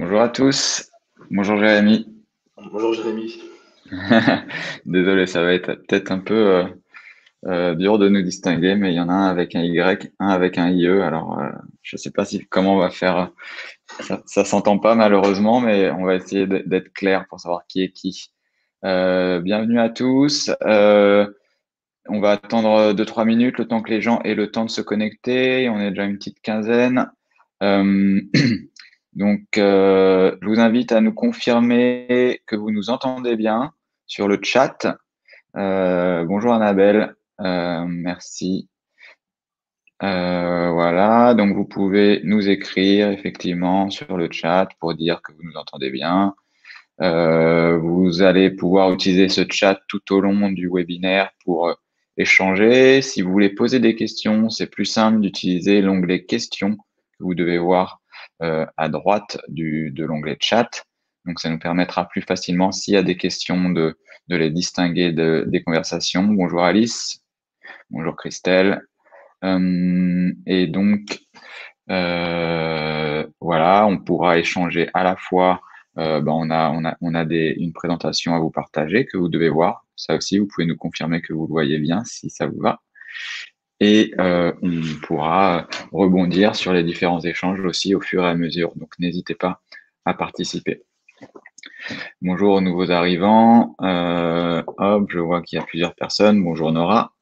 Bonjour à tous. Bonjour Jérémy. Bonjour Jérémy. Désolé, ça va être peut-être un peu dur de nous distinguer, mais il y en a un avec un Y, un avec un IE. Alors, je sais pas si comment on va faire. Ça s'entend pas malheureusement, mais on va essayer d'être clair pour savoir qui est qui. Bienvenue à tous. On va attendre 2-3 minutes, le temps que les gens aient le temps de se connecter. On est déjà une petite quinzaine. Euh, je vous invite à nous confirmer que vous nous entendez bien sur le chat. Bonjour Annabelle, merci. Voilà, donc vous pouvez nous écrire effectivement sur le chat pour dire que vous nous entendez bien. Vous allez pouvoir utiliser ce chat tout au long du webinaire pour échanger. Si vous voulez poser des questions, c'est plus simple d'utiliser l'onglet questions que vous devez voir à droite de l'onglet chat. Donc, ça nous permettra plus facilement, s'il y a des questions, de les distinguer des conversations. Bonjour Alice, bonjour Christelle. Et donc, voilà, on pourra échanger à la fois. On a une présentation à vous partager que vous devez voir. Ça aussi, vous pouvez nous confirmer que vous le voyez bien si ça vous va. Et on pourra rebondir sur les différents échanges aussi au fur et à mesure. Donc, n'hésitez pas à participer. Bonjour aux nouveaux arrivants. Hop, je vois qu'il y a plusieurs personnes. Bonjour Nora.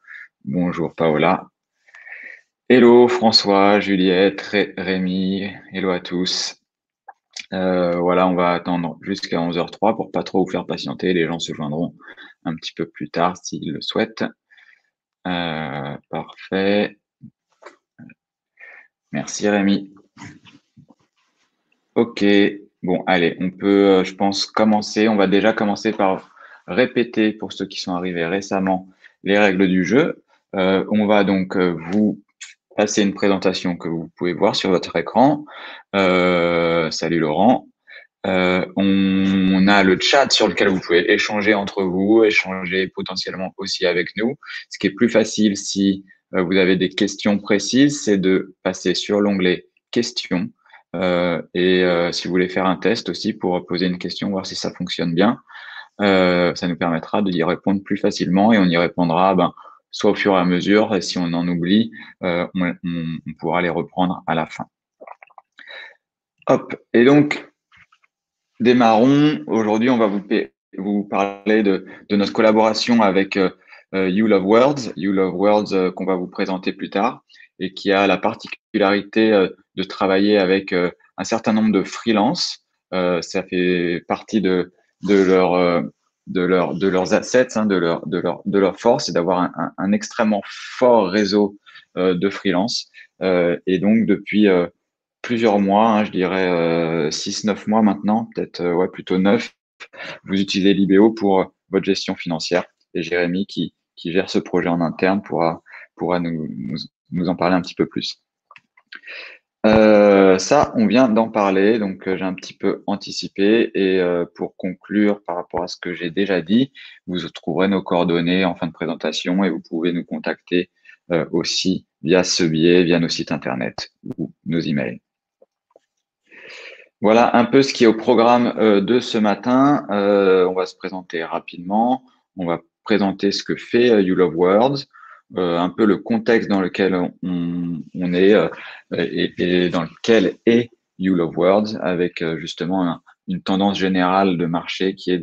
Bonjour Paola. Hello François, Juliette, Rémi. Hello à tous. Voilà, on va attendre jusqu'à 11h03 pour pas trop vous faire patienter. Les gens se joindront un petit peu plus tard s'ils le souhaitent. Parfait. Merci Rémi. Ok, bon, allez, on peut, je pense, commencer. On va déjà commencer par répéter pour ceux qui sont arrivés récemment les règles du jeu. On va donc vous passer une présentation que vous pouvez voir sur votre écran. Salut Laurent. On a le chat sur lequel vous pouvez échanger entre vous, échanger potentiellement aussi avec nous. Ce qui est plus facile si vous avez des questions précises, c'est de passer sur l'onglet questions. Si vous voulez faire un test aussi pour poser une question, voir si ça fonctionne bien, ça nous permettra d'y répondre plus facilement et on y répondra soit au fur et à mesure, et si on en oublie, on pourra les reprendre à la fin. Hop, et donc, démarrons. Aujourd'hui, on va vous parler de notre collaboration avec You Love Words. You Love Words qu'on va vous présenter plus tard et qui a la particularité de travailler avec un certain nombre de freelances. Ça fait partie de leurs assets, hein, de leur force, et d'avoir un extrêmement fort réseau de freelance. Et donc, depuis plusieurs mois, hein, je dirais 6-9 mois maintenant, peut-être ouais, plutôt 9, vous utilisez Libéo pour votre gestion financière. Et Jérémy, qui gère ce projet en interne, pourra nous en parler un petit peu plus. Ça, on vient d'en parler, donc j'ai un petit peu anticipé. Et pour conclure par rapport à ce que j'ai déjà dit, vous trouverez nos coordonnées en fin de présentation et vous pouvez nous contacter aussi via ce biais, via nos sites internet ou nos emails. Voilà un peu ce qui est au programme de ce matin. On va se présenter rapidement. On va présenter ce que fait You Love Words, un peu le contexte dans lequel on est et dans lequel est You Love Words, avec justement une tendance générale de marché qui est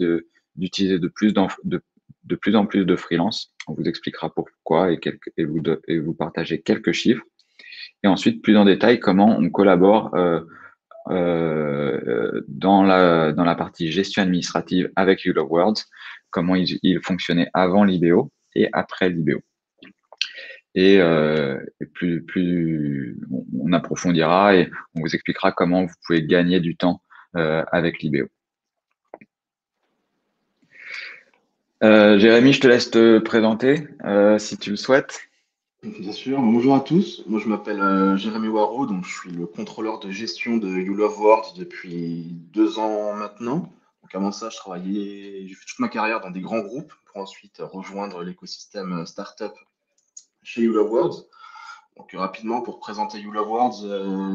d'utiliser de plus en plus de freelance. On vous expliquera pourquoi et vous partagez quelques chiffres. Et ensuite, plus en détail, comment on collabore dans la partie gestion administrative avec You Love Words, comment il fonctionnait avant Libéo et après Libéo. Et plus on approfondira et on vous expliquera comment vous pouvez gagner du temps avec Libéo. Jérémy, je te laisse te présenter si tu le souhaites. Bien sûr, bonjour à tous. Moi, je m'appelle Jérémy Waro, donc je suis le contrôleur de gestion de You Love Words depuis 2 ans maintenant. Donc avant ça, j'ai fait toute ma carrière dans des grands groupes pour ensuite rejoindre l'écosystème startup chez You Love Words. Donc, rapidement, pour présenter You Love Words,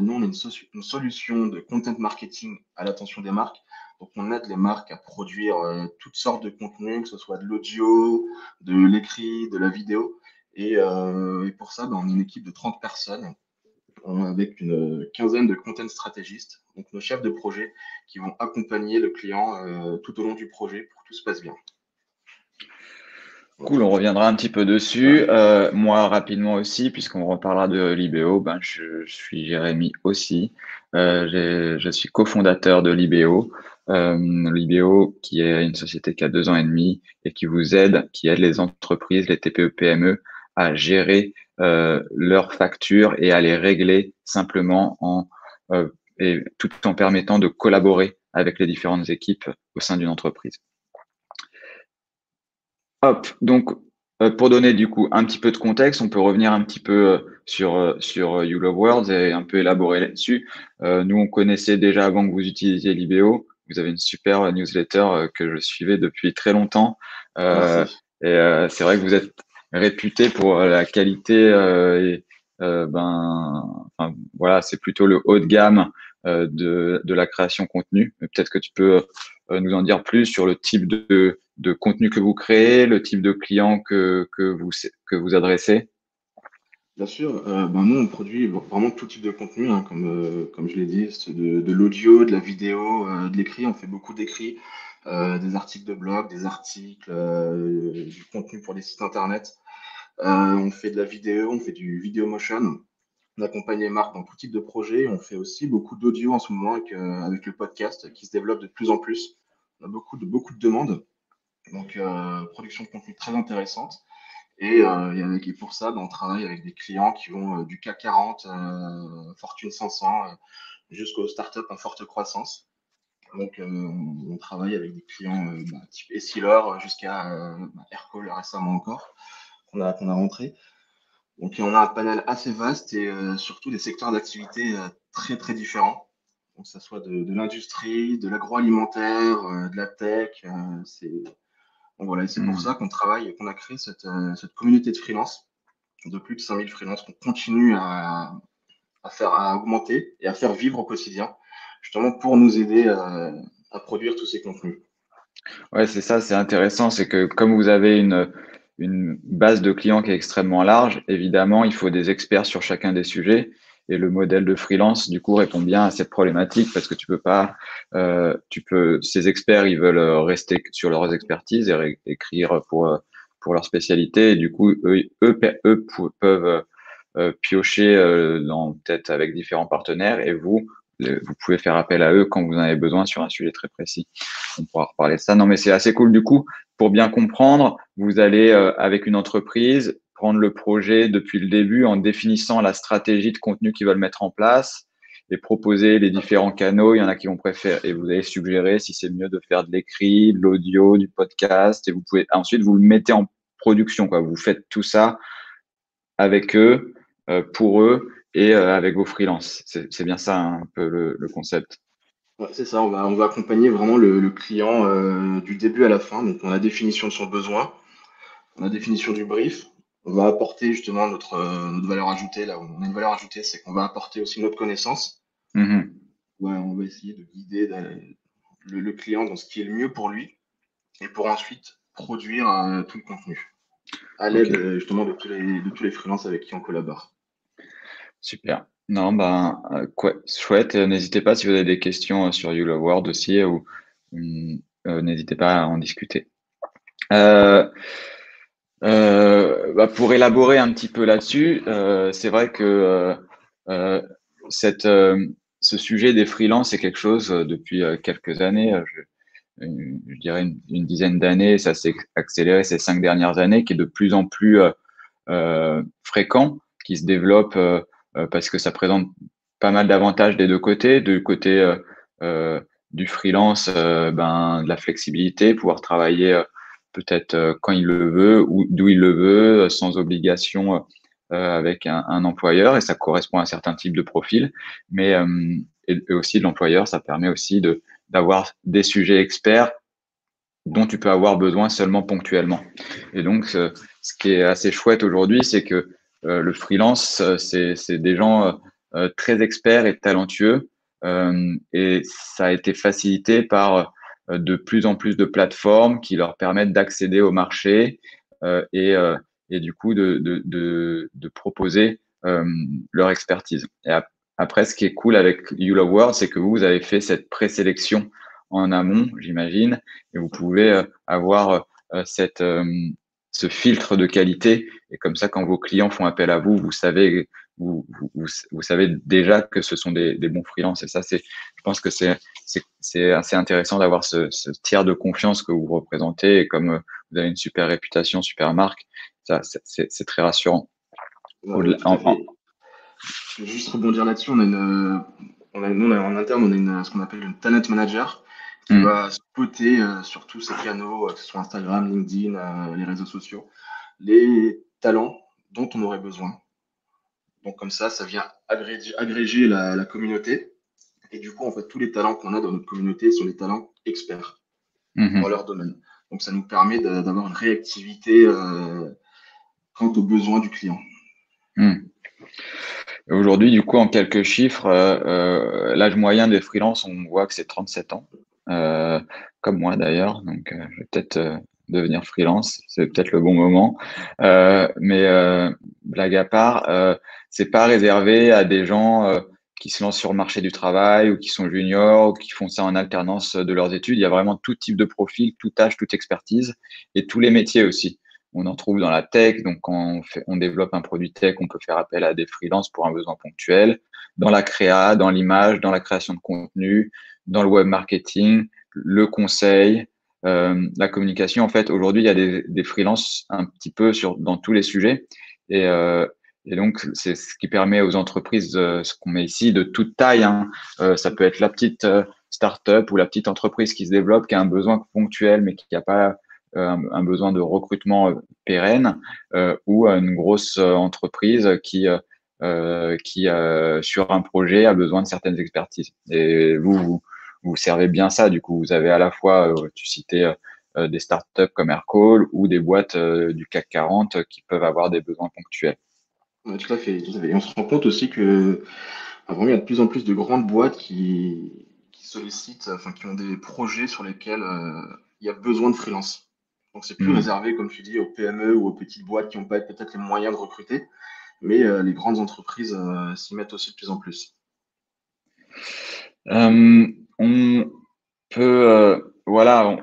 nous, on est une solution de content marketing à l'attention des marques. Donc, on aide les marques à produire toutes sortes de contenus, que ce soit de l'audio, de l'écrit, de la vidéo. Et pour ça, ben, on est une équipe de 30 personnes avec une quinzaine de content stratégistes, donc nos chefs de projet qui vont accompagner le client tout au long du projet pour que tout se passe bien. Cool, on reviendra un petit peu dessus. Moi, rapidement aussi, puisqu'on reparlera de Libéo, ben, je suis Jérémy aussi. Je suis cofondateur de Libéo. Libéo, qui est une société qui a 2 ans et demi et qui aide les entreprises, les TPE, PME à gérer leurs factures et à les régler simplement et tout en permettant de collaborer avec les différentes équipes au sein d'une entreprise. Hop, donc pour donner du coup un petit peu de contexte, on peut revenir un petit peu sur You Love Words et un peu élaborer là-dessus. Nous, on connaissait déjà avant que vous utilisiez Libéo. Vous avez une super newsletter que je suivais depuis très longtemps. Euh, Merci. c'est vrai que vous êtes réputé pour la qualité enfin, voilà, c'est plutôt le haut de gamme de la création contenu. Peut-être que tu peux nous en dire plus sur le type de contenu que vous créez, le type de client que vous adressez? Bien sûr, ben nous, on produit vraiment tout type de contenu, hein, comme je l'ai dit, c'est de l'audio, de la vidéo, de l'écrit. On fait beaucoup d'écrits, des articles de blog, des articles, du contenu pour les sites internet. On fait de la vidéo, on fait du vidéo motion. On accompagne les marques dans tout type de projet. On fait aussi beaucoup d'audio en ce moment avec le podcast qui se développe de plus en plus. On a beaucoup de demandes, donc production de contenu très intéressante. Et pour ça, ben, on travaille avec des clients qui vont du CAC 40, Fortune 500, jusqu'aux startups en forte croissance. Donc, on travaille avec des clients type Essilor jusqu'à Aircall récemment encore, qu'on a rentré. Donc, on a un panel assez vaste et surtout des secteurs d'activité très, très différents. Donc, que ce soit de l'industrie, de l'agroalimentaire, de la tech. Donc voilà, et c'est pour Hmm. ça qu'on travaille et qu'on a créé cette communauté de freelance de plus de 5000 freelances qu'on continue à augmenter et à faire vivre au quotidien, justement pour nous aider à produire tous ces contenus. Ouais, c'est ça, c'est intéressant, c'est que comme vous avez une base de clients qui est extrêmement large, évidemment, il faut des experts sur chacun des sujets. Et le modèle de freelance, du coup, répond bien à cette problématique parce que tu peux pas, ces experts, ils veulent rester sur leurs expertises et écrire pour leur spécialité. Et du coup, peuvent piocher peut-être avec différents partenaires et vous pouvez faire appel à eux quand vous en avez besoin sur un sujet très précis. On pourra reparler de ça. Non, mais c'est assez cool. Du coup, pour bien comprendre, vous allez, avec une entreprise, prendre le projet depuis le début en définissant la stratégie de contenu qu'ils veulent mettre en place et proposer les différents canaux. Il y en a qui vont préférer et vous allez suggérer si c'est mieux de faire de l'écrit, de l'audio, du podcast et vous pouvez ensuite vous le mettez en production, quoi. Vous faites tout ça avec eux, pour eux et avec vos freelances. C'est bien ça un peu le concept. Ouais, c'est ça, on va accompagner vraiment le client du début à la fin. Donc, on a définition de son besoin, on a définition du brief. On va apporter justement notre valeur ajoutée. Là où on a une valeur ajoutée, c'est qu'on va apporter aussi notre connaissance. Mhm. Ouais, on va essayer de guider le client dans ce qui est le mieux pour lui et pour ensuite produire tout le contenu à Ok, l'aide justement de tous les freelances avec qui on collabore. super. Non, ben, quoi, chouette. N'hésitez pas si vous avez des questions sur You Love World aussi, hum, n'hésitez pas à en discuter. Euh, bah, pour élaborer un petit peu là-dessus, c'est vrai que euh, cette, ce sujet des freelances est quelque chose depuis quelques années. Je dirais une dizaine d'années, ça s'est accéléré ces 5 dernières années, qui est de plus en plus fréquent, qui se développe parce que ça présente pas mal d'avantages des deux côtés. Du côté euh, du freelance, de la flexibilité, pouvoir travailler peut-être quand il le veut ou d'où il le veut, sans obligation avec un employeur, et ça correspond à un certain type de profil. Mais et aussi de l'employeur, ça permet aussi d'avoir des sujets experts dont tu peux avoir besoin seulement ponctuellement. Et donc, ce qui est assez chouette aujourd'hui, c'est que le freelance, c'est des gens très experts et talentueux, et ça a été facilité par de plus en plus de plateformes qui leur permettent d'accéder au marché euh, et, euh, et du coup de proposer leur expertise. Après, ce qui est cool avec You Love World, c'est que vous avez fait cette présélection en amont, j'imagine, et vous pouvez avoir ce filtre de qualité. Et comme ça, quand vos clients font appel à vous, vous savez déjà que ce sont des bons freelances. Et ça, je pense que c'est assez intéressant d'avoir ce tiers de confiance que vous représentez. Et comme vous avez une super réputation, super marque, ça, c'est très rassurant. Tout à fait. Je vais juste rebondir là-dessus. Nous, en interne, on a ce qu'on appelle une talent manager qui Hmm, va spotter sur tous ces canaux, que ce soit Instagram, LinkedIn, les réseaux sociaux, les talents dont on aurait besoin. Donc comme ça vient agréger la communauté. Et du coup, en fait, tous les talents qu'on a dans notre communauté sont des talents experts dans mhm, leur domaine. Donc ça nous permet d'avoir une réactivité quant aux besoins du client. hmm. Aujourd'hui, du coup, en quelques chiffres, l'âge moyen des freelances, on voit que c'est 37 ans, euh, comme moi d'ailleurs. Donc, je vais peut-être devenir freelance, c'est peut-être le bon moment. Mais blague à part, c'est pas réservé à des gens qui se lancent sur le marché du travail ou qui sont juniors ou qui font ça en alternance de leurs études. Il y a vraiment tout type de profil, tout âge, toute expertise et tous les métiers aussi. On en trouve dans la tech, donc quand on développe un produit tech, on peut faire appel à des freelances pour un besoin ponctuel, dans la créa, dans l'image, dans la création de contenu, dans le web marketing, le conseil, la communication. En fait, aujourd'hui, il y a des freelances un petit peu dans tous les sujets. Et, euh, et donc, c'est ce qui permet aux entreprises, ce qu'on met ici, de toute taille, hein. Ça peut être la petite start-up ou la petite entreprise qui se développe, qui a un besoin ponctuel, mais qui n'a pas un besoin de recrutement pérenne, ou une grosse entreprise qui sur un projet a besoin de certaines expertises. Et vous servez bien ça. Du coup, vous avez à la fois, tu citais des startups comme Aircall ou des boîtes du CAC 40 qui peuvent avoir des besoins ponctuels. Ouais, tout à fait, tout à fait. Et on se rend compte aussi que vraiment, il y a de plus en plus de grandes boîtes qui sollicitent, enfin, qui ont des projets sur lesquels il y a besoin de freelance. Donc, c'est plus Hmm. réservé, comme tu dis, aux PME ou aux petites boîtes qui n'ont pas peut-être les moyens de recruter, mais les grandes entreprises s'y mettent aussi de plus en plus. On peut, voilà,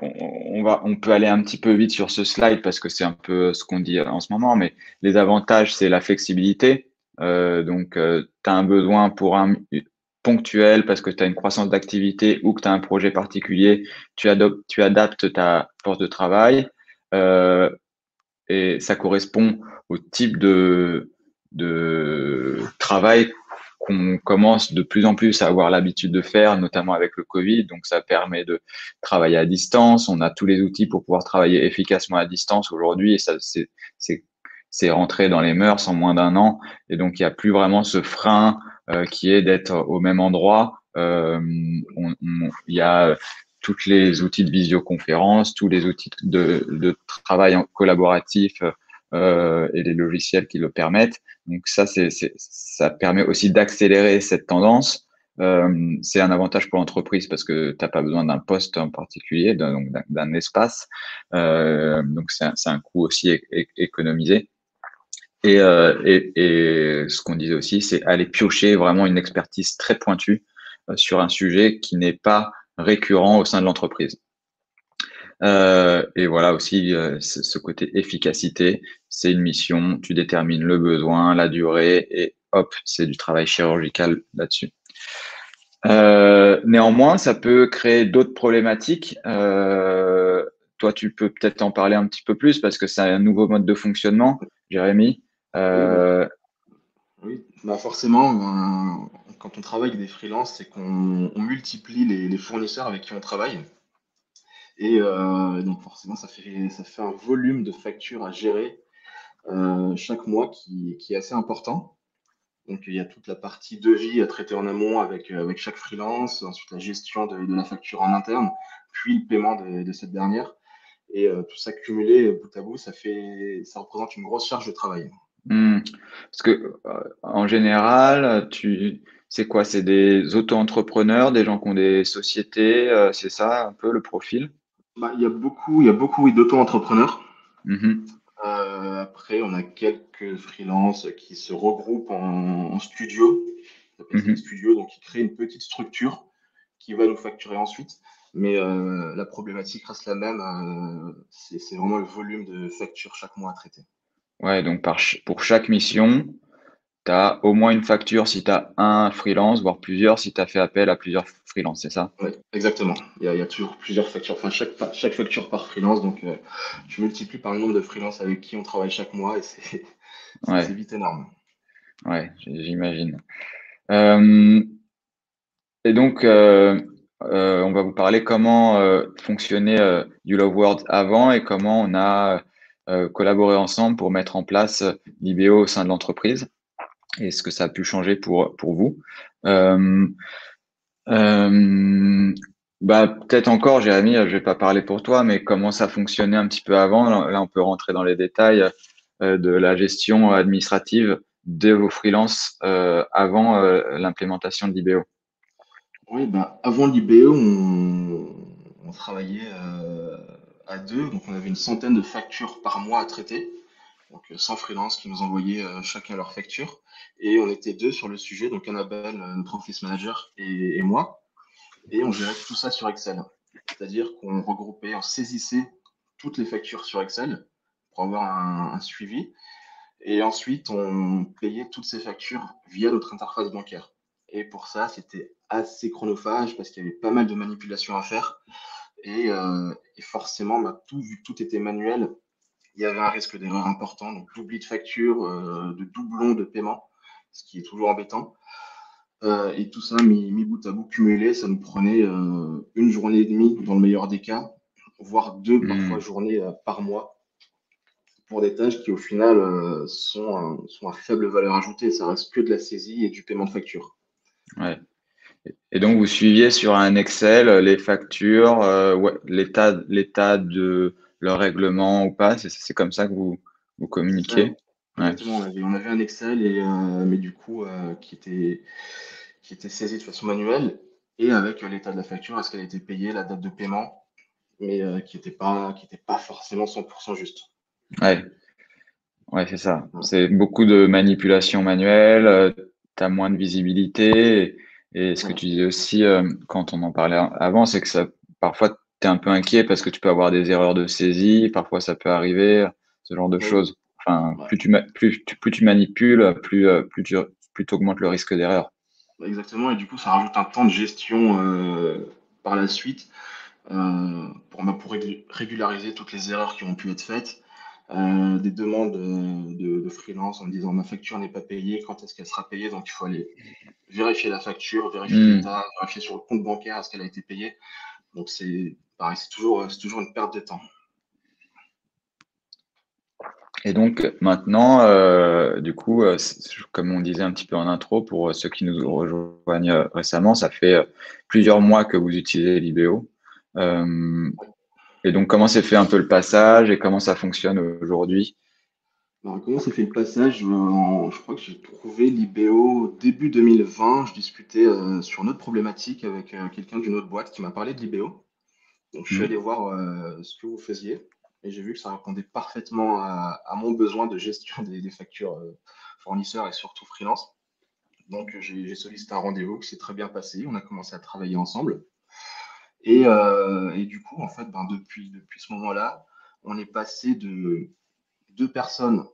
on peut aller un petit peu vite sur ce slide parce que c'est un peu ce qu'on dit en ce moment, mais les avantages, c'est la flexibilité. Donc, tu as un besoin pour un ponctuel parce que tu as une croissance d'activité ou que tu as un projet particulier, tu adaptes ta force de travail et ça correspond au type de travail qu'on commence de plus en plus à avoir l'habitude de faire, notamment avec le Covid. Donc, ça permet de travailler à distance. On a tous les outils pour pouvoir travailler efficacement à distance aujourd'hui et ça, c'est, c'est rentré dans les mœurs en moins d'un an. Et donc, il n'y a plus vraiment ce frein qui est d'être au même endroit. Il y a tous les outils de visioconférence, tous les outils de travail collaboratif et les logiciels qui le permettent. Donc ça permet aussi d'accélérer cette tendance. C'est un avantage pour l'entreprise parce que tu n'as pas besoin d'un poste en particulier, d'un espace. Donc c'est un coût aussi économisé. Et ce qu'on disait aussi, c'est aller piocher vraiment une expertise très pointue sur un sujet qui n'est pas récurrent au sein de l'entreprise. Et voilà aussi ce côté efficacité, c'est une mission, tu détermines le besoin, la durée, et hop, c'est du travail chirurgical là-dessus. Néanmoins, ça peut créer d'autres problématiques. Toi, tu peux peut-être en parler un petit peu plus parce que c'est un nouveau mode de fonctionnement, Jérémy. Oui, bah, Euh, oui. Bah forcément, quand on travaille avec des freelances, c'est qu'on multiplie les fournisseurs avec qui on travaille. Et donc forcément, ça fait un volume de factures à gérer chaque mois qui est assez important. Donc il y a toute la partie devis à traiter en amont avec chaque freelance, ensuite la gestion de la facture en interne, puis le paiement de cette dernière. Et tout ça cumulé bout à bout, ça représente une grosse charge de travail. Hmm. Parce que en général, c'est quoi? C'est des auto-entrepreneurs, des gens qui ont des sociétés, c'est ça un peu le profil? Bah, il y a beaucoup oui, d'auto-entrepreneurs. Mhm. Après, on a quelques freelances qui se regroupent en studio. On appelle ça des Mhm. studios, donc ils créent une petite structure qui va nous facturer ensuite. Mais la problématique reste la même. C'est vraiment le volume de factures chaque mois à traiter. Ouais, donc pour chaque mission, tu as au moins une facture si tu as un freelance, voire plusieurs si tu as fait appel à plusieurs freelances, c'est ça? Oui, exactement. Il y a toujours plusieurs factures, enfin chaque facture par freelance. Donc tu multiplies par le nombre de freelances avec qui on travaille chaque mois et c'est c'est Ouais, vite énorme. ouais, j'imagine. Euh, et donc, on va vous parler comment fonctionnait You Love World avant et comment on a collaboré ensemble pour mettre en place l'IBO au sein de l'entreprise et ce que ça a pu changer pour vous. Euh, euh, Bah, peut-être encore, Jérémy, je vais pas parler pour toi, mais comment ça fonctionnait un petit peu avant. Là, on peut rentrer dans les détails de la gestion administrative de vos freelances avant l'implémentation de l'IBO. Oui, bah, avant l'IBO, on travaillait à deux, donc on avait une centaine de factures par mois à traiter, donc 100 freelances qui nous envoyaient chacun leur facture, et on était deux sur le sujet, donc Annabelle, notre office manager, et moi, et on gérait tout ça sur Excel. C'est-à-dire qu'on regroupait, on saisissait toutes les factures sur Excel pour avoir un suivi, et ensuite, on payait toutes ces factures via notre interface bancaire. Et pour ça, c'était assez chronophage parce qu'il y avait pas mal de manipulations à faire. Et forcément, bah, vu que tout était manuel, il y avait un risque d'erreur important, donc d'oubli de facture, de doublons de paiement, ce qui est toujours embêtant. Et tout ça, mis bout à bout, cumulé, ça nous prenait une journée et demie dans le meilleur des cas, voire deux parfois Hmm, journées par mois pour des tâches qui, au final, sont à faible valeur ajoutée. Ça reste que de la saisie et du paiement de facture. ouais. Et donc, vous suiviez sur un Excel les factures, ouais, l'état de leur règlement ou pas. C'est comme ça que vous C'est ça, communiquez. Ouais. exactement. On avait un Excel, mais du coup, qui était saisi de façon manuelle et avec l'état de la facture, est-ce qu'elle a été payée, la date de paiement, mais qui était pas forcément 100% juste. Ouais. Ouais, c'est ça. Voilà. C'est beaucoup de manipulation manuelle, tu as moins de visibilité. Et ce que Voilà. tu disais aussi quand on en parlait avant, c'est que ça, parfois, tu es un peu inquiet parce que tu peux avoir des erreurs de saisie, parfois ça peut arriver, ce genre de Oui, choses. Enfin, ouais. plus tu manipules, plus tu augmentes le risque d'erreur. Exactement. Et du coup, ça rajoute un temps de gestion par la suite pour régulariser toutes les erreurs qui ont pu être faites, des demandes de freelance en me disant ma facture n'est pas payée, quand est-ce qu'elle sera payée? Donc il faut aller vérifier la facture, vérifier Hmm. l'état, vérifier sur le compte bancaire est-ce qu'elle a été payée. Donc c'est pareil, c'est toujours une perte de temps. Et donc maintenant, du coup, comme on disait un petit peu en intro, pour ceux qui nous rejoignent récemment, ça fait plusieurs mois que vous utilisez l'IBO. Euh, et donc, comment s'est fait un peu le passage et comment ça fonctionne aujourd'hui? Alors, comment s'est fait le passage? Je crois que j'ai trouvé l'IBO début 2020. Je discutais sur une autre problématique avec quelqu'un d'une autre boîte qui m'a parlé de l'IBO. Donc, je suis allé Hmm. voir ce que vous faisiez et j'ai vu que ça répondait parfaitement à mon besoin de gestion des factures fournisseurs et surtout freelance. Donc, j'ai sollicité un rendez-vous qui s'est très bien passé. On a commencé à travailler ensemble. Et du coup, en fait, ben, depuis ce moment-là, on est passé de deux personnes,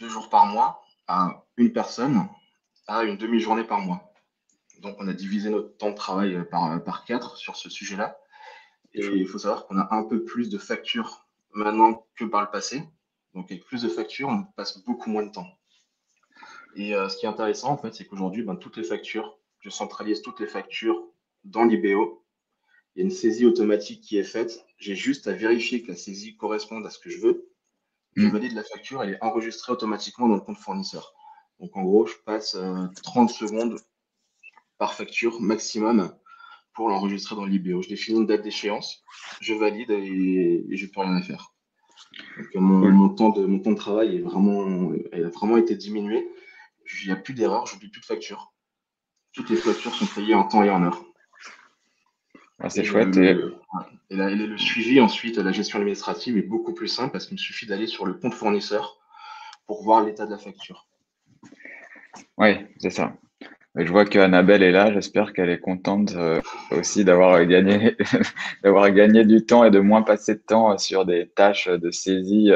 2 jours par mois, à une personne, à une demi-journée par mois. Donc, on a divisé notre temps de travail par 4 sur ce sujet-là. Et il faut savoir qu'on a un peu plus de factures maintenant que par le passé. Donc, avec plus de factures, on passe beaucoup moins de temps. Et ce qui est intéressant, en fait, c'est qu'aujourd'hui, ben, toutes les factures, je centralise toutes les factures dans l'IBO. Il y a une saisie automatique qui est faite. J'ai juste à vérifier que la saisie corresponde à ce que je veux. Je Hmm. valide la facture, elle est enregistrée automatiquement dans le compte fournisseur. Donc, en gros, je passe 30 secondes par facture maximum pour l'enregistrer dans l'IBO. Je définis une date d'échéance, je valide et je n'ai plus rien à faire. Donc, Cool. mon temps de travail a vraiment été diminué. Il n'y a plus d'erreurs, j'oublie plus de factures. Toutes les factures sont payées en temps et en heure. Ah, c'est Et chouette. Et ouais. Le suivi ensuite, la gestion administrative est beaucoup plus simple parce qu'il me suffit d'aller sur le compte fournisseur pour voir l'état de la facture. oui, c'est ça. Et je vois que Annabelle est là. J'espère qu'elle est contente aussi d'avoir gagné, d'avoir gagné du temps et de moins passer de temps sur des tâches de saisie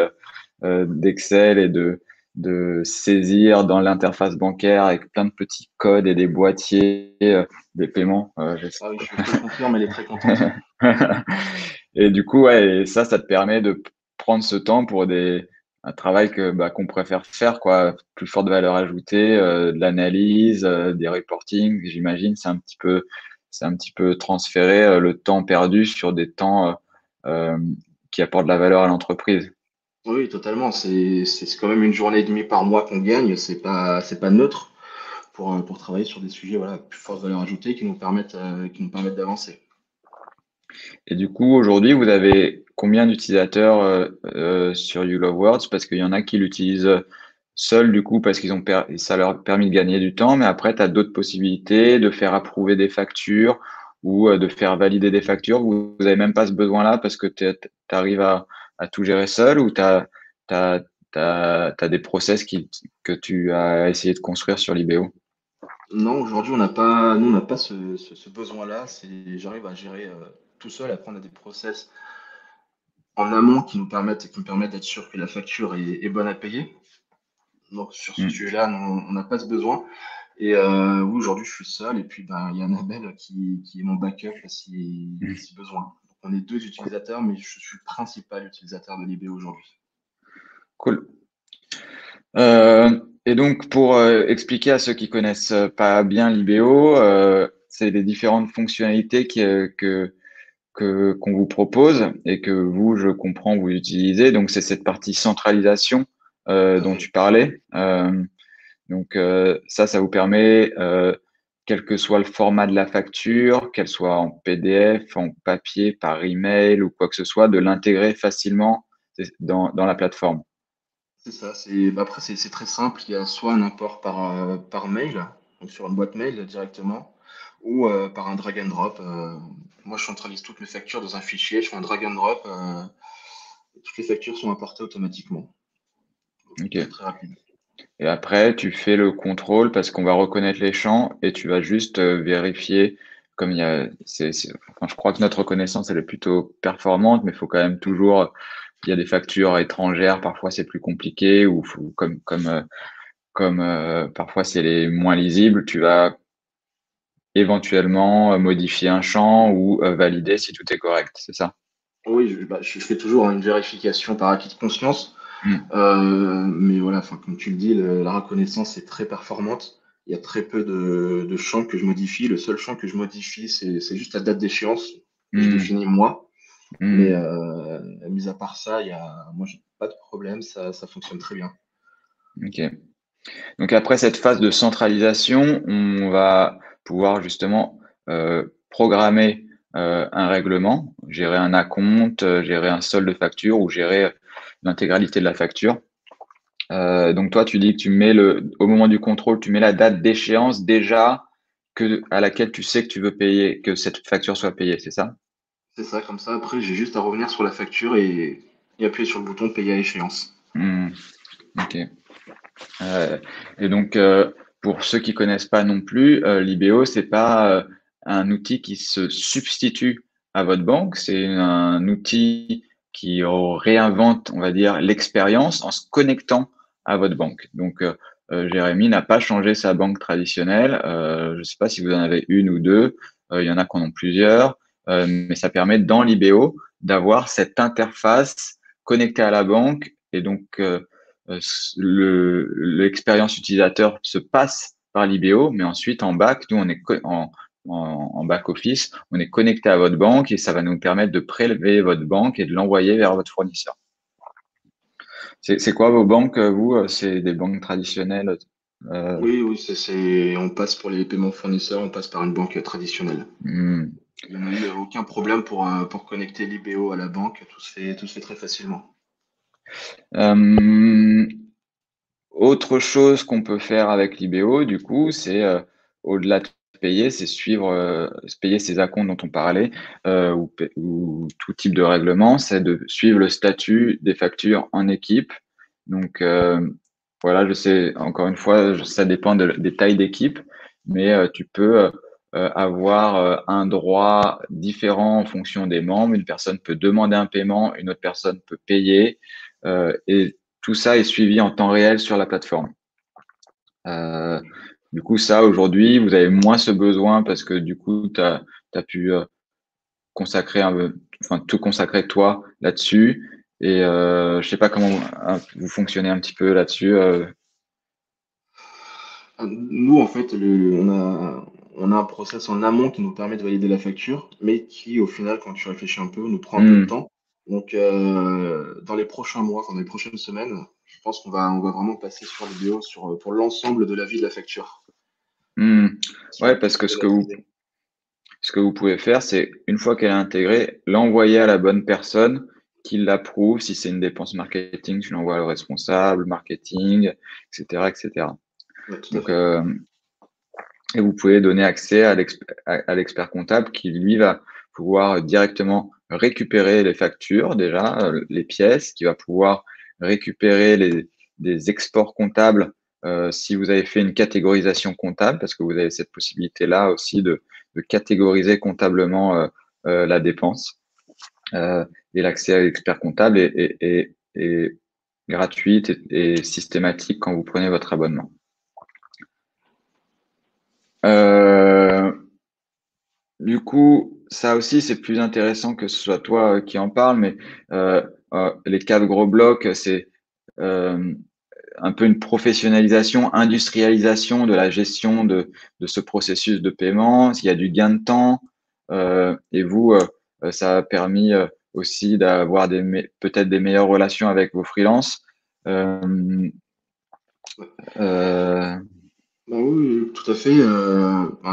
d'Excel et de saisir dans l'interface bancaire avec plein de petits codes et des boîtiers, des paiements. Ah oui, je te le confirme, elle est très contente. Et du coup, ouais, et ça te permet de prendre ce temps pour un travail qu'on préfère faire, quoi, plus forte valeur ajoutée, de l'analyse, des reporting, j'imagine, c'est un petit peu transférer le temps perdu sur des temps euh, qui apportent de la valeur à l'entreprise. Oui, totalement. C'est quand même une journée et demie par mois qu'on gagne. C'est pas neutre pour travailler sur des sujets, voilà, plus forte valeur ajoutée qui nous permettent d'avancer. Et du coup, aujourd'hui, vous avez combien d'utilisateurs sur You Love Words? Parce qu'il y en a qui l'utilisent seuls, du coup, parce ça leur a permis de gagner du temps, mais après, tu as d'autres possibilités de faire approuver des factures ou de faire valider des factures. Vous n'avez même pas ce besoin-là parce que tu arrives à tout gérer seul ou tu as des process que tu as essayé de construire sur l'IBO? Non, aujourd'hui, nous, on n'a pas ce besoin-là. J'arrive à gérer tout seul. Après, on a des process en amont qui nous permettent d'être sûr que la facture est bonne à payer. Donc, sur ce Hmm. sujet-là, non, on n'a pas ce besoin. Oui, aujourd'hui, je suis seul. Et puis, ben, il y a Annabelle qui est mon backup si besoin. Donc, on est deux utilisateurs, mais je suis le principal utilisateur de l'IB aujourd'hui. Cool. Et donc, pour expliquer à ceux qui connaissent pas bien l'IBO, c'est les différentes fonctionnalités qu'on vous propose et que vous, je comprends, vous utilisez. Donc, c'est cette partie centralisation Tout à dont fait. tu parlais. Donc, ça vous permet, quel que soit le format de la facture, qu'elle soit en PDF, en papier, par email ou quoi que ce soit, de l'intégrer facilement dans la plateforme. C'est ça. Bah, après, c'est très simple. Il y a soit un import par mail, donc sur une boîte mail directement, ou par un drag and drop. Moi, je centralise toutes mes factures dans un fichier. Je fais un drag and drop. Et toutes les factures sont importées automatiquement. Donc, c'est Ok. très rapide. Et après, tu fais le contrôle parce qu'on va reconnaître les champs et tu vas juste vérifier. Comme enfin, je crois que notre reconnaissance, elle est plutôt performante, mais il faut quand même toujours, il y a des factures étrangères, parfois c'est plus compliqué ou parfois c'est les moins lisibles, tu vas éventuellement modifier un champ ou valider si tout est correct, c'est ça? Oui, je fais toujours une vérification par acquis de conscience. Hmm. Mais voilà, enfin, comme tu le dis, la reconnaissance est très performante. Il y a très peu de champs que je modifie. Le seul champ que je modifie, c'est juste la date d'échéance que je Hmm. définis moi. Mais Hmm. mis à part ça, moi, j'ai pas de problème. Ça fonctionne très bien. Ok. Donc après cette phase de centralisation, on va pouvoir justement programmer un règlement, gérer un acompte, gérer un solde de facture ou gérer l'intégralité de la facture. Donc toi, tu dis que au moment du contrôle, tu mets la date d'échéance déjà à laquelle tu sais que tu veux payer, que cette facture soit payée, c'est ça? C'est ça, comme ça. Après, j'ai juste à revenir sur la facture et appuyer sur le bouton payer à échéance. Hmm, ok. Euh, et donc, pour ceux qui connaissent pas non plus, l'IBO, c'est pas un outil qui se substitue à votre banque, c'est un outil qui réinvente, on va dire, l'expérience en se connectant à votre banque. Donc, Jérémy n'a pas changé sa banque traditionnelle. Je ne sais pas si vous en avez une ou deux. Il y en a qui en ont plusieurs, mais ça permet dans l'IBO d'avoir cette interface connectée à la banque et donc l'expérience utilisateur se passe par l'IBO, mais ensuite en back, nous on est en back office, on est connecté à votre banque et ça va nous permettre de prélever votre banque et de l'envoyer vers votre fournisseur. C'est quoi vos banques, vous? C'est des banques traditionnelles? euh, Oui, oui, on passe pour les paiements fournisseurs, on passe par une banque traditionnelle. hmm, Il n'y en a eu aucun problème pour connecter l'IBO à la banque. Tout se fait très facilement. Autre chose qu'on peut faire avec Libéo, du coup, c'est au-delà de payer, c'est payer ces acomptes dont on parlait, ou tout type de règlement, c'est de suivre le statut des factures en équipe. Donc voilà, je sais, encore une fois, ça dépend des tailles d'équipe, mais tu peux avoir un droit différent en fonction des membres. Une personne peut demander un paiement, une autre personne peut payer, et tout ça est suivi en temps réel sur la plateforme. Du coup, ça, aujourd'hui, vous avez moins ce besoin parce que du coup, tu as pu consacrer enfin, tout consacrer toi là-dessus. Et je sais pas comment vous fonctionnez un petit peu là-dessus. Nous, en fait, on a un process en amont qui nous permet de valider la facture, mais qui, au final, quand tu réfléchis un peu, nous prend un peu de Hmm, temps. Donc, dans les prochains mois, enfin, dans les prochaines semaines, je pense qu'on va vraiment passer sur l'idéo pour l'ensemble de la vie de la facture. hmm. Sur Ouais, tout parce que automatiser. ce que vous pouvez faire, c'est une fois qu'elle est intégrée, l'envoyer à la bonne personne qui l'approuve. Si c'est une dépense marketing, tu l'envoies au responsable, marketing, etc., etc. Ouais, tout à Donc, fait. et vous pouvez donner accès à l'expert comptable qui, lui, va pouvoir directement récupérer les factures, déjà, les pièces, qui va pouvoir récupérer des exports comptables si vous avez fait une catégorisation comptable, parce que vous avez cette possibilité-là aussi de catégoriser comptablement la dépense. Euh, et l'accès à l'expert comptable est gratuite et systématique quand vous prenez votre abonnement. Euh, Du coup, ça aussi, c'est plus intéressant que ce soit toi qui en parle, mais les quatre gros blocs, c'est euh, un peu une professionnalisation, industrialisation de la gestion de ce processus de paiement. Il y a du gain de temps, et vous, ça a permis aussi d'avoir peut-être des meilleures relations avec vos freelances. Euh, Ouais. euh, Bah oui, oui, tout à fait.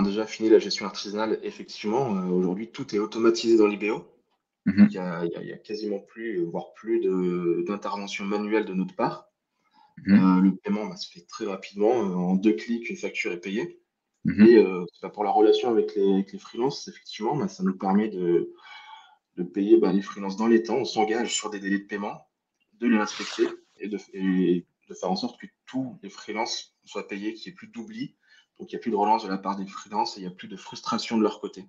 Déjà, fini la gestion artisanale, effectivement, aujourd'hui, tout est automatisé dans l'IBO. Donc, mhm, il y a quasiment plus, voire plus d'intervention manuelle de notre part. mhm, Le paiement, bah, se fait très rapidement. En 2 clics, une facture est payée. Et mhm, bah, pour la relation avec les freelances, effectivement, bah, ça nous permet de payer bah, les freelances dans les temps. On s'engage sur des délais de paiement, de les respecter et de faire en sorte que tous les freelances soient payés, qu'il n'y ait plus d'oubli. Donc, il n'y a plus de relance de la part des freelances et il n'y a plus de frustration de leur côté.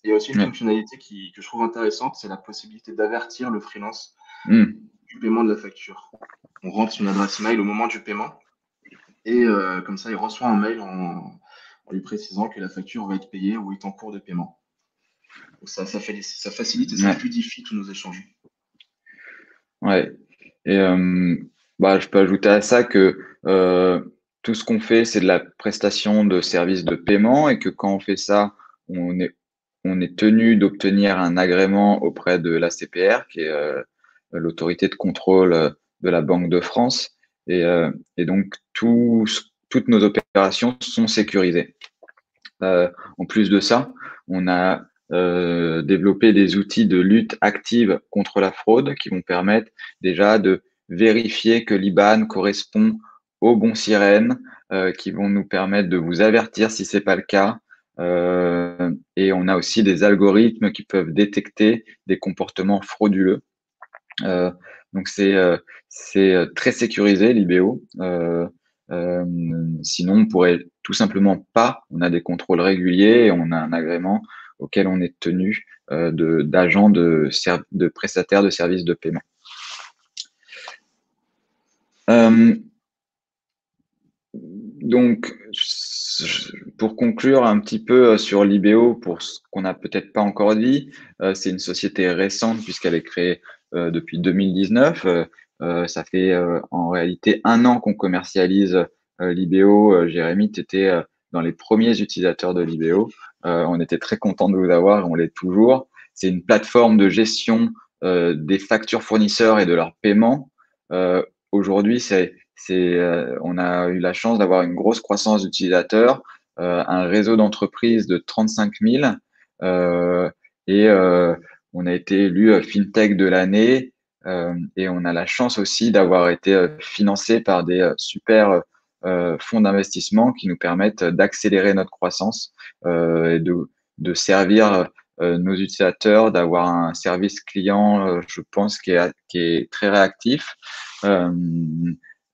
Il y a aussi une ouais, fonctionnalité que je trouve intéressante, c'est la possibilité d'avertir le freelance mhm. du paiement de la facture. On rentre son adresse mail au moment du paiement et comme ça, il reçoit un mail en lui précisant que la facture va être payée ou est en cours de paiement. Donc ça facilite et ça Ouais, fluidifie tous nos échanges. ouais. Et bah, je peux ajouter à ça que tout ce qu'on fait, c'est de la prestation de services de paiement et que quand on fait ça, on est, on est tenu d'obtenir un agrément auprès de l'ACPR, qui est l'autorité de contrôle de la Banque de France. Et donc, toutes nos opérations sont sécurisées. En plus de ça, on a développé des outils de lutte active contre la fraude qui vont permettre déjà de vérifier que l'IBAN correspond au bon sirène, qui vont nous permettre de vous avertir si c'est pas le cas. Et on a aussi des algorithmes qui peuvent détecter des comportements frauduleux. Euh, donc c'est très sécurisé l'IBO. Euh, Sinon, on pourrait tout simplement pas. On a des contrôles réguliers et on a un agrément auquel on est tenu d'agents de prestataires de services de paiement. Euh, donc, pour conclure un petit peu sur l'IBO, pour ce qu'on n'a peut-être pas encore dit, c'est une société récente puisqu'elle est créée depuis 2019. Ça fait en réalité 1 an qu'on commercialise l'IBO. Jérémy, tu étais dans les premiers utilisateurs de l'IBO. On était très content de vous avoir, on l'est toujours. C'est une plateforme de gestion des factures fournisseurs et de leurs paiements. Aujourd'hui, on a eu la chance d'avoir une grosse croissance d'utilisateurs, un réseau d'entreprises de 35 000, et on a été élu FinTech de l'année. Et on a la chance aussi d'avoir été financé par des super fonds d'investissement qui nous permettent d'accélérer notre croissance et de servir nos utilisateurs, d'avoir un service client, je pense, qui est très réactif, euh,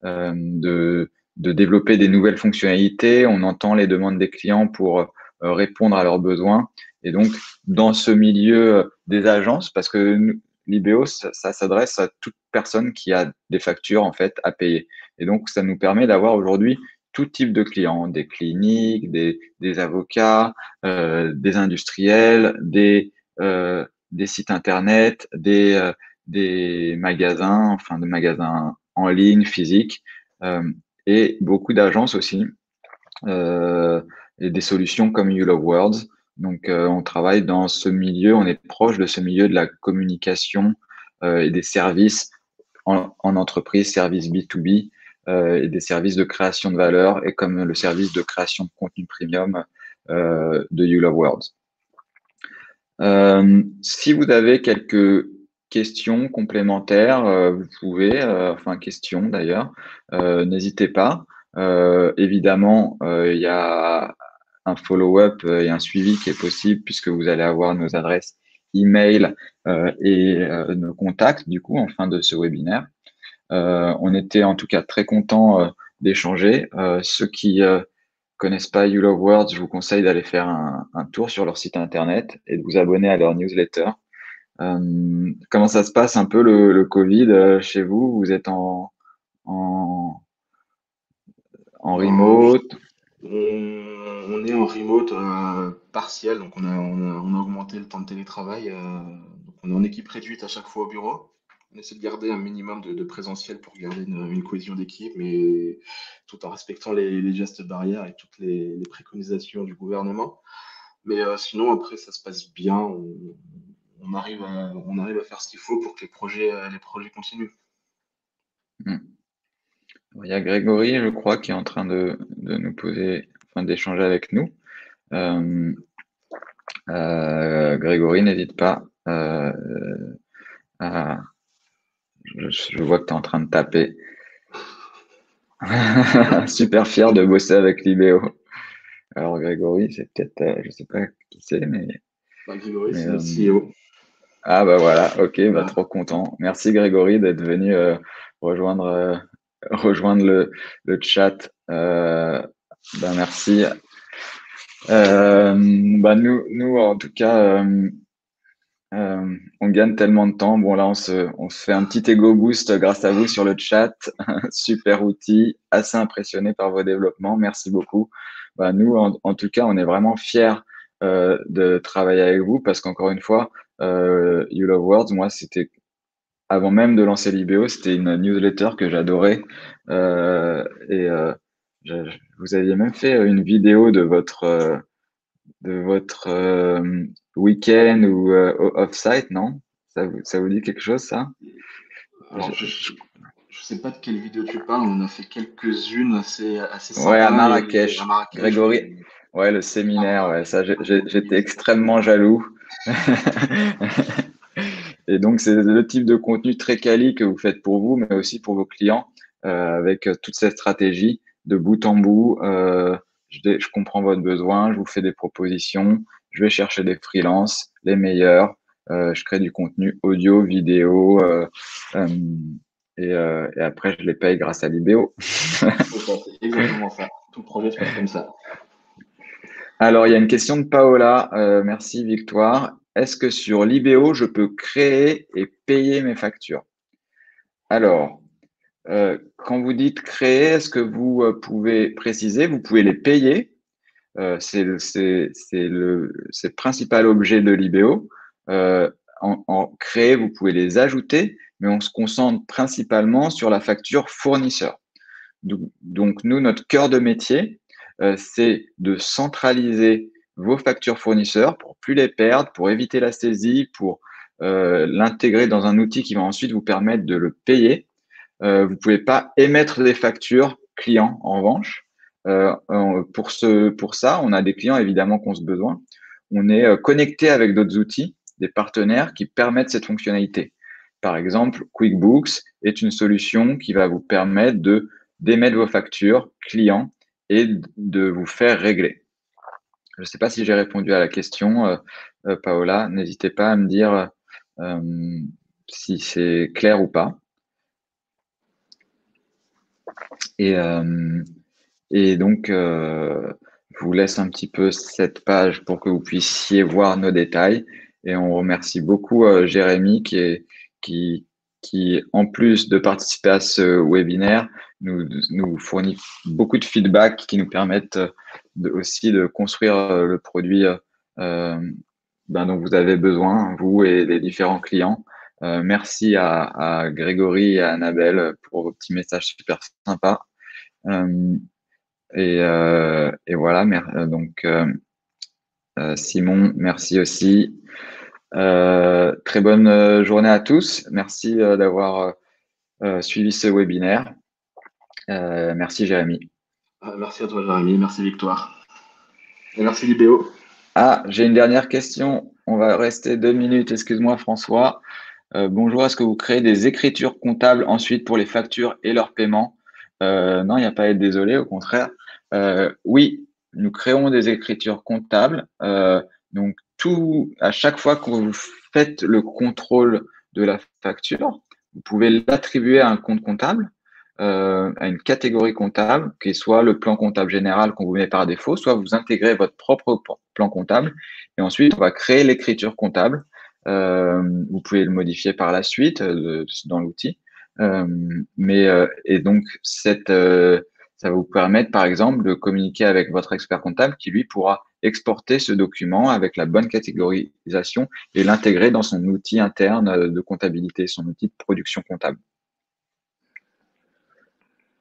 de développer des nouvelles fonctionnalités. On entend les demandes des clients pour répondre à leurs besoins. Et donc, dans ce milieu des agences, parce que l'IBO, ça s'adresse à toute personne qui a des factures en fait à payer. Et donc, ça nous permet d'avoir aujourd'hui tout type de clients, des cliniques, des avocats, des industriels, des sites internet, des magasins, enfin des magasins en ligne, physiques, euh, et beaucoup d'agences aussi, et des solutions comme You Love Words. Donc, on travaille dans ce milieu, on est proche de ce milieu de la communication et des services en entreprise, services B2B et des services de création de valeur et comme le service de création de contenu premium de You Love Words. Si vous avez quelques questions complémentaires, vous pouvez, enfin questions d'ailleurs, n'hésitez pas. Évidemment, il y a un follow-up et un suivi qui est possible puisque vous allez avoir nos adresses email et nos contacts du coup en fin de ce webinaire. On était en tout cas très contents d'échanger. Ceux qui connaissent pas You Love Words, je vous conseille d'aller faire un tour sur leur site internet et de vous abonner à leur newsletter. Comment ça se passe un peu le Covid chez vous? Vous êtes en Ben, remote? on est en remote partiel, donc on a augmenté le temps de télétravail. Donc on est en équipe réduite à chaque fois au bureau. On essaie de garder un minimum de présentiel pour garder une cohésion d'équipe, mais tout en respectant les gestes barrières et toutes les préconisations du gouvernement. Mais sinon, après, ça se passe bien. On arrive à faire ce qu'il faut pour que les projets continuent. Hmm. Il y a Grégory, je crois, qui est en train de nous poser, enfin, d'échanger avec nous. Grégory, n'hésite pas. À- je vois que tu es en train de taper. Super fier de bosser avec l'IBO. Alors Grégory, c'est peut-être, je sais pas qui c'est, Bah, Grégory, mais c'est notre CEO. ah bah voilà, ok, bah Voilà. trop content. Merci Grégory d'être venu rejoindre rejoindre le chat. Bah merci. Bah nous en tout cas, on gagne tellement de temps. Bon là, on se fait un petit ego boost grâce à vous sur le chat. Super outil, assez impressionné par vos développements. Merci beaucoup. Bah, nous, en tout cas, on est vraiment fiers de travailler avec vous parce qu'encore une fois, You Love Words, moi, c'était avant même de lancer l'IBO, c'était une newsletter que j'adorais. Et vous aviez même fait une vidéo de votre week-end ou off-site, non? Ça vous dit quelque chose, ça? Alors, je sais pas de quelle vidéo tu parles. On a fait quelques-unes assez Ouais, à sympas et à Marrakech. Marrakech. Grégory, ouais, le À séminaire, ouais, ça, Marrakech. j'étais extrêmement jaloux. Et donc, c'est le type de contenu très quali que vous faites pour vous, mais aussi pour vos clients, avec toute cette stratégie de bout en bout. Je comprends votre besoin, je vous fais des propositions, je vais chercher des freelances, les meilleurs, je crée du contenu audio, vidéo, euh, et après, je les paye grâce à l'IBO. C'est ça, c'est exactement ça. Tout le projet se passe comme ça. Alors, il y a une question de Paola. Merci, Victoire. Est-ce que sur l'IBO, je peux créer et payer mes factures? Alors, quand vous dites créer, est-ce que vous pouvez préciser? Vous pouvez les payer. C'est le principal objet de l'IBO. En créer, vous pouvez les ajouter, mais on se concentre principalement sur la facture fournisseur. Donc, nous, notre cœur de métier, c'est de centraliser vos factures fournisseurs pour plus les perdre, pour éviter la saisie, pour l'intégrer dans un outil qui va ensuite vous permettre de le payer. Vous ne pouvez pas émettre des factures clients, en revanche. Pour ça, on a des clients évidemment qui ont ce besoin. On est connecté avec d'autres outils, des partenaires qui permettent cette fonctionnalité. par exemple, QuickBooks est une solution qui va vous permettre d'émettre vos factures clients et de vous faire régler. Je ne sais pas si j'ai répondu à la question, Paola. N'hésitez pas à me dire si c'est clair ou pas. Et donc, je vous laisse un petit peu cette page pour que vous puissiez voir nos détails. Et on remercie beaucoup Jérémy qui, en plus de participer à ce webinaire, nous fournit beaucoup de feedback qui nous permettent aussi de construire le produit dont vous avez besoin, vous et les différents clients. Merci à Grégory et à Annabelle pour vos petits messages super sympas. Et voilà, donc Simon, merci aussi. Très bonne journée à tous. Merci d'avoir suivi ce webinaire. Merci Jérémy. Merci à toi, Jérémy. Merci, Victoire. Et merci, Libéo. Ah, j'ai une dernière question. On va rester 2 minutes. Excuse-moi, François. Bonjour, est-ce que vous créez des écritures comptables ensuite pour les factures et leurs paiements? Non, il n'y a pas à être désolé, au contraire. Oui, nous créons des écritures comptables. Donc, à chaque fois que vous faites le contrôle de la facture, vous pouvez l'attribuer à un compte comptable, à une catégorie comptable, qui soit le plan comptable général qu'on vous met par défaut, soit vous intégrez votre propre plan comptable. Et ensuite, on va créer l'écriture comptable. Vous pouvez le modifier par la suite dans l'outil. Et donc, ça va vous permettre, par exemple, de communiquer avec votre expert comptable qui, lui, pourra exporter ce document avec la bonne catégorisation et l'intégrer dans son outil interne de comptabilité, son outil de production comptable.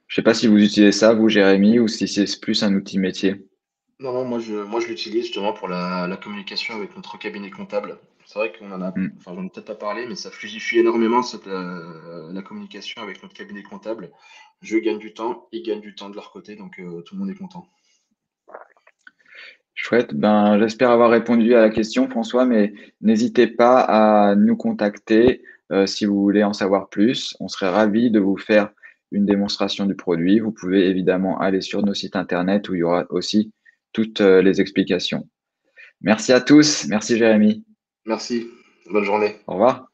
Je ne sais pas si vous utilisez ça, vous, Jérémy, ou si c'est plus un outil métier. Non, non, moi je l'utilise justement pour la communication avec notre cabinet comptable. C'est vrai enfin j'en ai peut-être pas parlé, mais ça fluidifie énormément la communication avec notre cabinet comptable. Je gagne du temps, ils gagnent du temps de leur côté, donc tout le monde est content. Chouette. Ben, j'espère avoir répondu à la question, François, mais n'hésitez pas à nous contacter si vous voulez en savoir plus. On serait ravis de vous faire une démonstration du produit. Vous pouvez évidemment aller sur nos sites internet où il y aura aussi toutes les explications. Merci à tous. Merci, Jérémy. Merci, bonne journée. Au revoir.